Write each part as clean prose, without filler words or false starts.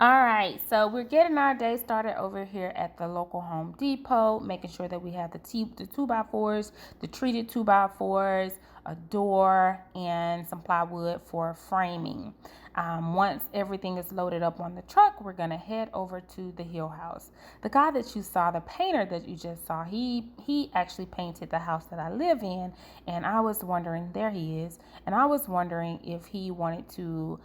All right, so we're getting our day started over here at the local Home Depot, making sure that we have the 2x4s, the treated 2x4s, a door, and some plywood for framing. Once everything is loaded up on the truck, we're gonna head over to the Hill House. The guy that you saw, the painter that you just saw, he actually painted the house that I live in, and I was wondering, there he is, and I was wondering if he wanted to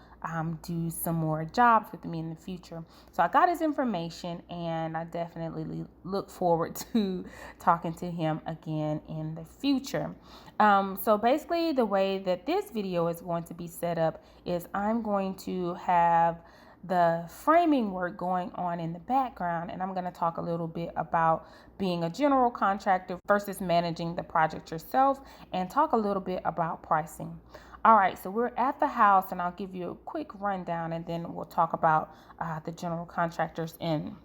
do some more jobs with me in the future. So I got his information, and I definitely look forward to talking to him again in the future. So basically the way that this video is going to be set up is I'm going to have the framing work going on in the background, and I'm going to talk a little bit about being a general contractor versus managing the project yourself, and talk a little bit about pricing. All right, so we're at the house, and I'll give you a quick rundown, and then we'll talk about the general contractors and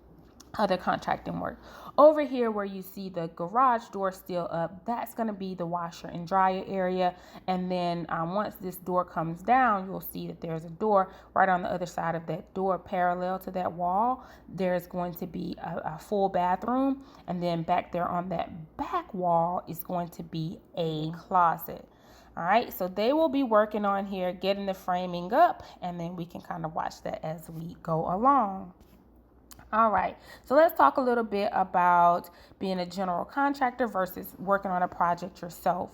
other contracting work. Over here where you see the garage door still up, that's going to be the washer and dryer area. And then once this door comes down, you'll see that there's a door right on the other side of that door, parallel to that wall. There's going to be a full bathroom, and then back there on that back wall is going to be a closet. All right, so they will be working on here, getting the framing up, and then we can kind of watch that as we go along. All right, so let's talk a little bit about being a general contractor versus working on a project yourself.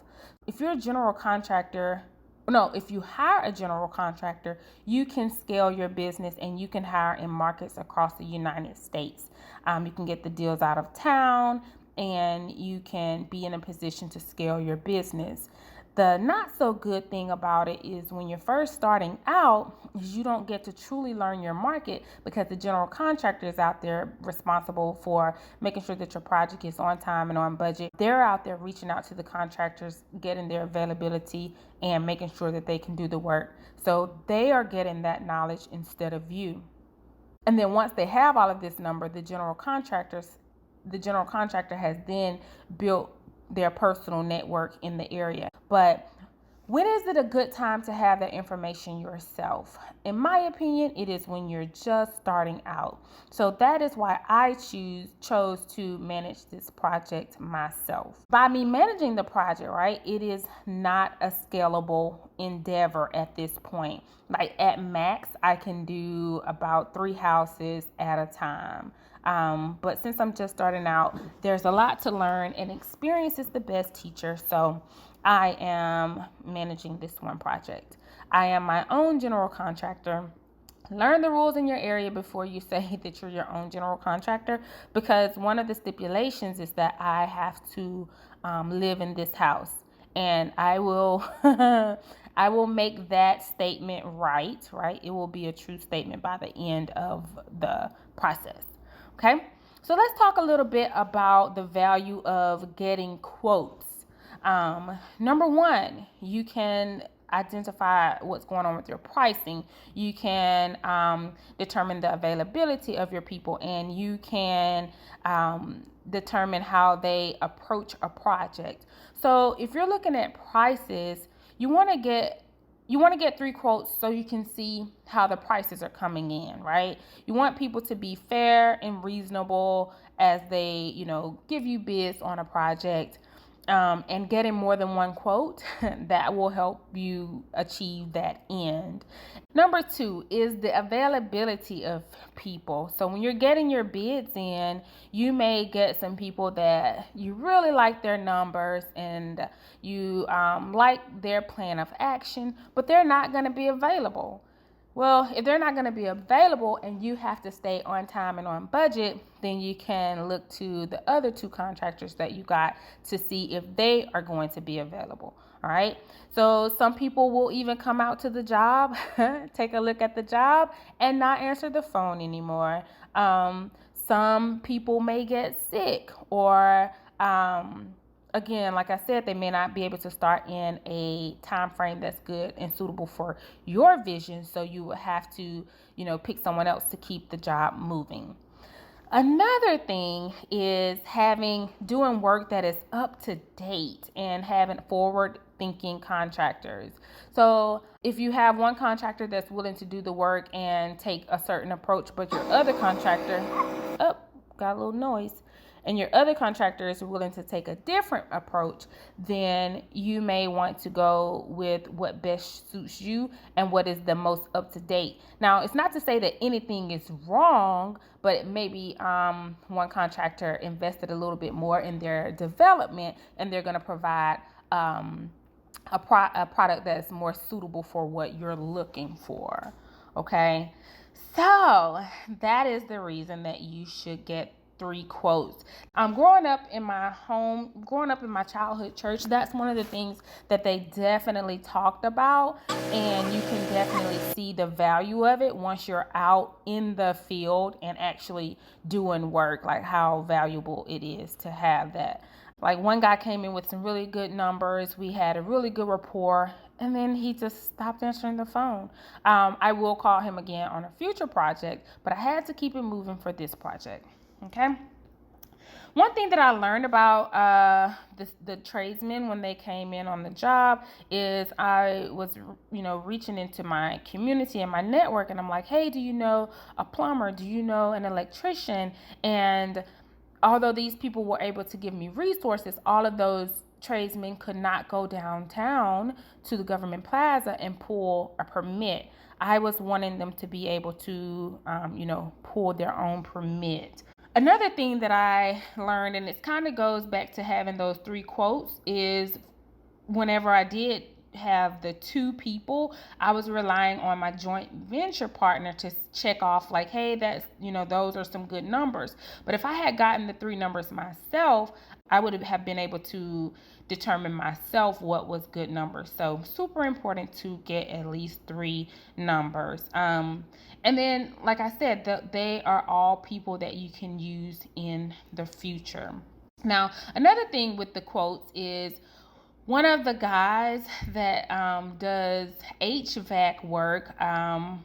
If you're a general contractor, if you hire a general contractor, you can scale your business and you can hire in markets across the United States. You can get the deals out of town, and you can be in a position to scale your business. The not so good thing about it is when you're first starting out, you don't get to truly learn your market, because the general contractor is out there responsible for making sure that your project is on time and on budget. They're out there reaching out to the contractors, getting their availability, and making sure that they can do the work. So they are getting that knowledge instead of you. And then once they have all of this number, the general contractor has then built their personal network in the area. But when is it a good time to have that information yourself? In my opinion, it is when you're just starting out. So that is why I chose to manage this project myself. By me managing the project, right, it is not a scalable endeavor at this point. Like at max, I can do about 3 houses at a time. But since I'm just starting out, there's a lot to learn, and experience is the best teacher. So I am managing this one project. I am my own general contractor. Learn the rules in your area before you say that you're your own general contractor, because one of the stipulations is that I have to live in this house, and I will I will make that statement right. It will be a true statement by the end of the process. Okay, so let's talk a little bit about the value of getting quotes. Number one, you can identify what's going on with your pricing. You can determine the availability of your people, and you can determine how they approach a project. So if you're looking at prices, you want to get 3 quotes so you can see how the prices are coming in, right? You want people to be fair and reasonable as they, give you bids on a project. And getting more than 1 quote, that will help you achieve that end. Number 2 is the availability of people. So when you're getting your bids in, you may get some people that you really like their numbers, and you like their plan of action, but they're not going to be available. Well, if they're not going to be available and you have to stay on time and on budget, then you can look to the other 2 contractors that you got to see if they are going to be available. All right. So some people will even come out to the job, take a look at the job, and not answer the phone anymore. Some people may get sick, or again, like I said, they may not be able to start in a time frame that's good and suitable for your vision. So you will have to, pick someone else to keep the job moving. Another thing is doing work that is up to date and having forward thinking contractors. So if you have one contractor that's willing to do the work and take a certain approach, but your other contractor, got a little noise, and your other contractor is willing to take a different approach, then you may want to go with what best suits you and what is the most up to date. Now, it's not to say that anything is wrong, but maybe one contractor invested a little bit more in their development, and they're going to provide a product that's more suitable for what you're looking for. Okay, so that is the reason that you should get 3 quotes. Growing up in my childhood church, that's one of the things that they definitely talked about, and you can definitely see the value of it once you're out in the field and actually doing work, like how valuable it is to have that. Like, one guy came in with some really good numbers. We had a really good rapport, and then he just stopped answering the phone. I will call him again on a future project, but I had to keep it moving for this project. Okay. One thing that I learned about the tradesmen when they came in on the job is I was, reaching into my community and my network, and I'm like, hey, do you know a plumber? Do you know an electrician? And although these people were able to give me resources, all of those tradesmen could not go downtown to the government plaza and pull a permit. I was wanting them to be able to, pull their own permit. Another thing that I learned, and it kind of goes back to having those 3 quotes, is whenever I did have the 2 people, I was relying on my joint venture partner to check off like, hey, that's, those are some good numbers. But if I had gotten the 3 numbers myself, I would have been able to determine myself what was good numbers. So super important to get at least 3 numbers. And then, like I said, they are all people that you can use in the future. Now, another thing with the quotes is, one of the guys that does HVAC work, I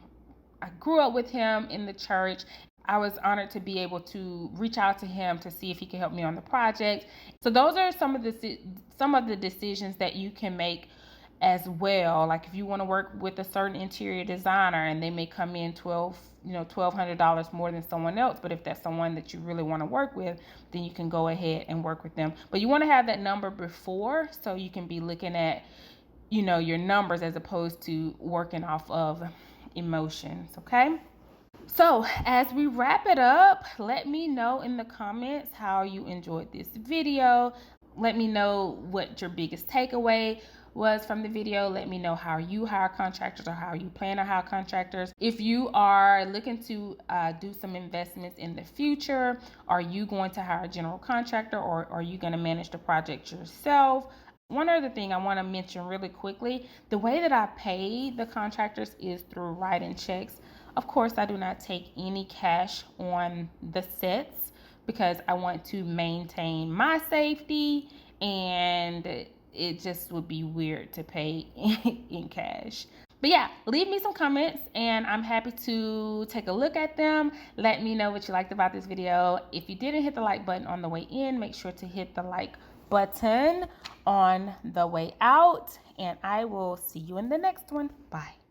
grew up with him in the church. I was honored to be able to reach out to him to see if he could help me on the project. So those are some of the decisions that you can make as well. Like, if you want to work with a certain interior designer and they may come in $1,200 more than someone else, but if that's someone that you really want to work with, then you can go ahead and work with them. But you want to have that number before, so you can be looking at your numbers as opposed to working off of emotions. Okay, so as we wrap it up, let me know in the comments how you enjoyed this video. Let me know what your biggest takeaway was from the video. Let me know how you hire contractors or how you plan to hire contractors. If you are looking to do some investments in the future, are you going to hire a general contractor, or are you going to manage the project yourself? One other thing I want to mention really quickly, the way that I pay the contractors is through writing checks. Of course, I do not take any cash on the sets because I want to maintain my safety, and it just would be weird to pay in cash. But yeah, leave me some comments and I'm happy to take a look at them. Let me know what you liked about this video. If you didn't hit the like button on the way in, make sure to hit the like button on the way out, and I will see you in the next one. Bye.